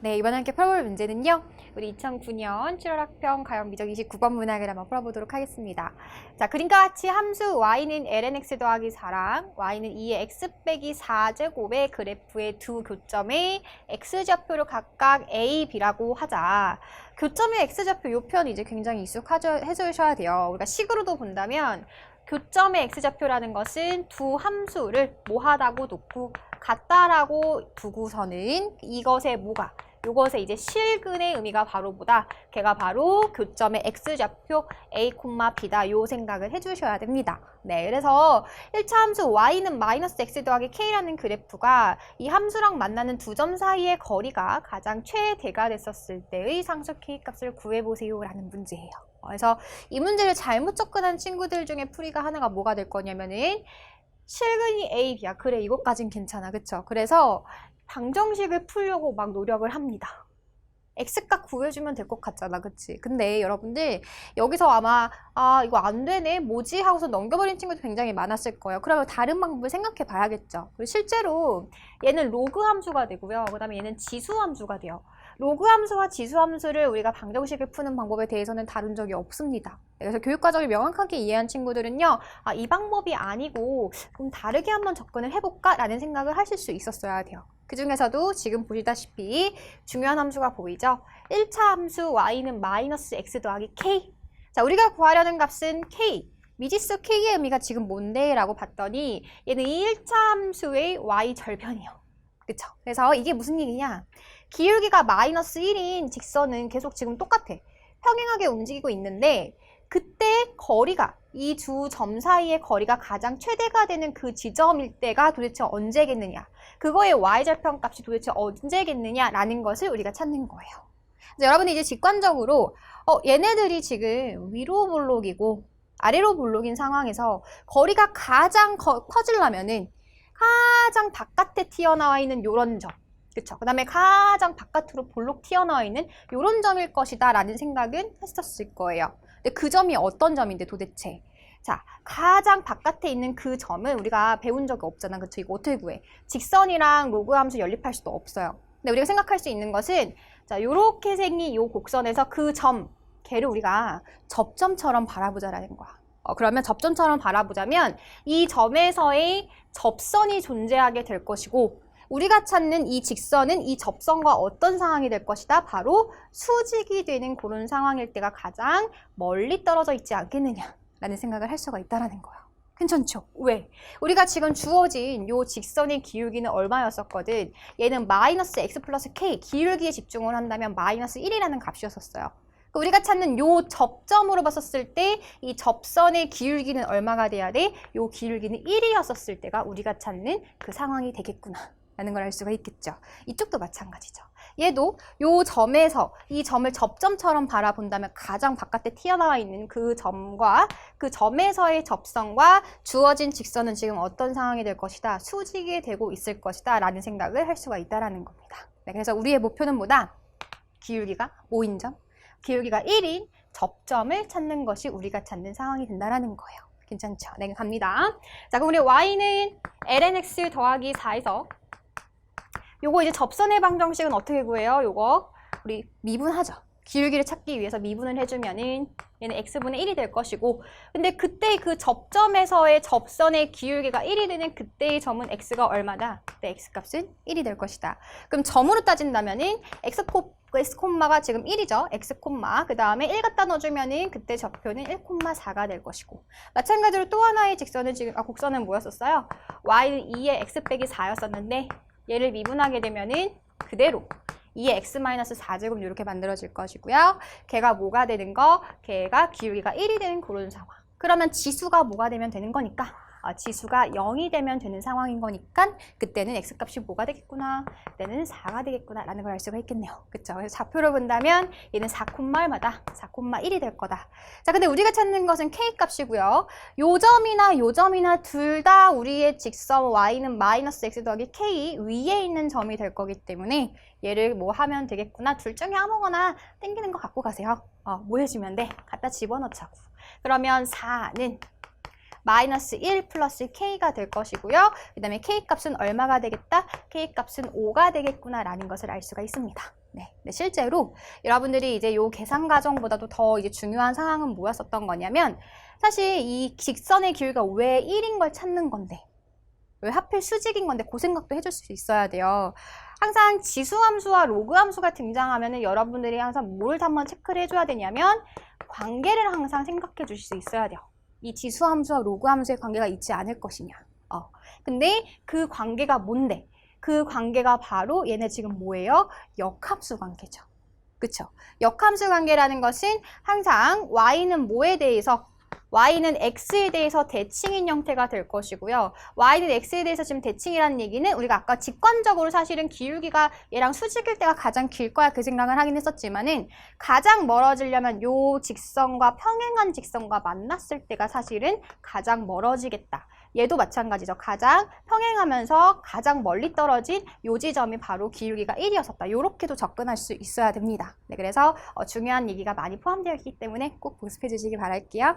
네, 이번에 함께 풀어볼 문제는요. 우리 2009년 7월 학평 가형 미적 29번 문항을 한번 풀어보도록 하겠습니다. 자, 그림과 같이 함수 y는 lnx 더하기 4랑 y는 2의 x 빼기 4제곱의 그래프의 두 교점의 x좌표를 각각 a, b라고 하자. 교점의 x좌표 이 표현 이제 굉장히 익숙해주셔야 돼요. 우리가 식으로도 본다면 교점의 x좌표라는 것은 두 함수를 뭐하다고 놓고 같다라고 두고서는 이것의 뭐가 요것의 이제 실근의 의미가 바로 뭐다? 걔가 바로 교점의 x좌표 a, b다. 요 생각을 해주셔야 됩니다. 네, 그래서 1차 함수 y는 마이너스 x 더하기 k라는 그래프가 이 함수랑 만나는 두 점 사이의 거리가 가장 최대가 됐었을 때의 상수 k 값을 구해보세요 라는 문제예요. 그래서 이 문제를 잘못 접근한 친구들 중에 풀이가 하나가 뭐가 될 거냐면은 실근이 a, b야. 그래, 이것까진 괜찮아. 그쵸? 그래서 방정식을 풀려고 막 노력을 합니다. x값 구해주면 될 것 같잖아. 그치? 근데 여러분들 여기서 아마 이거 안 되네? 뭐지? 하고서 넘겨버린 친구도 굉장히 많았을 거예요. 그러면 다른 방법을 생각해 봐야겠죠. 그리고 실제로 얘는 로그 함수가 되고요. 그 다음에 얘는 지수 함수가 돼요. 로그 함수와 지수 함수를 우리가 방정식을 푸는 방법에 대해서는 다룬 적이 없습니다. 그래서 교육과정을 명확하게 이해한 친구들은요. 이 방법이 아니고 좀 다르게 한번 접근을 해볼까? 라는 생각을 하실 수 있었어야 돼요. 그 중에서도 지금 보시다시피 중요한 함수가 보이죠? 1차 함수 y는 마이너스 x 더하기 k. 자, 우리가 구하려는 값은 k. 미지수 k의 의미가 지금 뭔데? 라고 봤더니 얘는 이 1차 함수의 y 절편이에요. 그쵸? 그래서 이게 무슨 얘기냐? 기울기가 마이너스 1인 직선은 계속 지금 똑같아. 평행하게 움직이고 있는데 그때 거리가 이 두 점 사이의 거리가 가장 최대가 되는 그 지점일 때가 도대체 언제겠느냐. 그거의 y절편 값이 도대체 언제겠느냐라는 것을 우리가 찾는 거예요. 그래서 여러분이 이제 직관적으로 얘네들이 지금 위로 볼록이고 아래로 볼록인 상황에서 거리가 가장 커지려면은 가장 바깥에 튀어나와 있는 요런 점. 그쵸? 그 다음에 가장 바깥으로 볼록 튀어나와 있는 요런 점일 것이다 라는 생각은 했었을 거예요. 근데 그 점이 어떤 점인데 도대체? 자, 가장 바깥에 있는 그 점은 우리가 배운 적이 없잖아. 그쵸? 이거 어떻게 구해? 직선이랑 로그 함수 연립할 수도 없어요. 근데 우리가 생각할 수 있는 것은 자, 요렇게 생긴 요 곡선에서 그 점, 걔를 우리가 접점처럼 바라보자라는 거야. 그러면 접점처럼 바라보자면 이 점에서의 접선이 존재하게 될 것이고 우리가 찾는 이 직선은 이 접선과 어떤 상황이 될 것이다? 바로 수직이 되는 그런 상황일 때가 가장 멀리 떨어져 있지 않겠느냐라는 생각을 할 수가 있다는 거예요. 괜찮죠? 왜? 우리가 지금 주어진 요 직선의 기울기는 얼마였었거든? 얘는 마이너스 x 플러스 k, 기울기에 집중을 한다면 마이너스 1이라는 값이었었어요. 우리가 찾는 요 접점으로 봤었을 때 이 접선의 기울기는 얼마가 돼야 돼? 요 기울기는 1이었었을 때가 우리가 찾는 그 상황이 되겠구나 라는 걸 알 수가 있겠죠. 이쪽도 마찬가지죠. 얘도 요 점에서 이 점을 접점처럼 바라본다면 가장 바깥에 튀어나와 있는 그 점과 그 점에서의 접선과 주어진 직선은 지금 어떤 상황이 될 것이다? 수직이 되고 있을 것이다 라는 생각을 할 수가 있다는 겁니다. 네, 그래서 우리의 목표는 뭐다? 기울기가 5인 점, 기울기가 1인 접점을 찾는 것이 우리가 찾는 상황이 된다는 거예요. 괜찮죠? 네, 갑니다. 자, 그럼 우리 y는 lnx 더하기 4에서 요거 이제 접선의 방정식은 어떻게 구해요? 요거 우리 미분하죠. 기울기를 찾기 위해서 미분을 해주면은 얘는 x분의 1이 될 것이고 근데 그때 그 접점에서의 접선의 기울기가 1이 되는 그때의 점은 x가 얼마다? 그때 x값은 1이 될 것이다. 그럼 점으로 따진다면은 x 콤마가 지금 1이죠. x 콤마. 그 다음에 1 갖다 넣어주면은 그때 좌표는 1,4가 될 것이고 마찬가지로 또 하나의 직선은 지금 곡선은 뭐였었어요? y는 2의 x 빼기 4였었는데 얘를 미분하게 되면은 그대로 2의 x-4제곱 이렇게 만들어질 것이고요. 걔가 뭐가 되는 거? 걔가 기울기가 1이 되는 그런 상황. 그러면 지수가 뭐가 되면 되는 거니까? 지수가 0이 되면 되는 상황인 거니까 그때는 x값이 뭐가 되겠구나? 그때는 4가 되겠구나 라는 걸 알 수가 있겠네요. 그쵸? 그래서 좌표를 본다면 얘는 4,1마다 4,1이 될 거다. 자, 근데 우리가 찾는 것은 k값이고요. 요 점이나 둘 다 우리의 직선 y는 마이너스 x 더하기 k 위에 있는 점이 될 거기 때문에 얘를 뭐 하면 되겠구나. 둘 중에 아무거나 땡기는 거 갖고 가세요. 뭐 해주면 돼? 갖다 집어넣자고. 그러면 4는 마이너스 1 플러스 k가 될 것이고요. 그 다음에 k값은 얼마가 되겠다? k값은 5가 되겠구나 라는 것을 알 수가 있습니다. 네, 실제로 여러분들이 이제 요 계산 과정보다도 더 이제 중요한 상황은 뭐였었던 거냐면 사실 이 직선의 길이가 왜 1인 걸 찾는 건데 왜 하필 수직인 건데 그 생각도 해줄 수 있어야 돼요. 항상 지수함수와 로그함수가 등장하면은 여러분들이 항상 뭘 한번 체크를 해줘야 되냐면 관계를 항상 생각해 주실 수 있어야 돼요. 이 지수함수와 로그함수의 관계가 있지 않을 것이냐. 근데 그 관계가 뭔데? 그 관계가 바로 얘네 지금 뭐예요? 역함수 관계죠. 그쵸? 역함수 관계라는 것은 항상 y는 뭐에 대해서 y는 x에 대해서 대칭인 형태가 될 것이고요. y는 x에 대해서 지금 대칭이라는 얘기는 우리가 아까 직관적으로 사실은 기울기가 얘랑 수직일 때가 가장 길 거야 그 생각을 하긴 했었지만은 가장 멀어지려면 요 직선과 평행한 직선과 만났을 때가 사실은 가장 멀어지겠다. 얘도 마찬가지죠. 가장 평행하면서 가장 멀리 떨어진 요 지점이 바로 기울기가 1이었었다. 요렇게도 접근할 수 있어야 됩니다. 네, 그래서 중요한 얘기가 많이 포함되어 있기 때문에 꼭 복습해 주시기 바랄게요.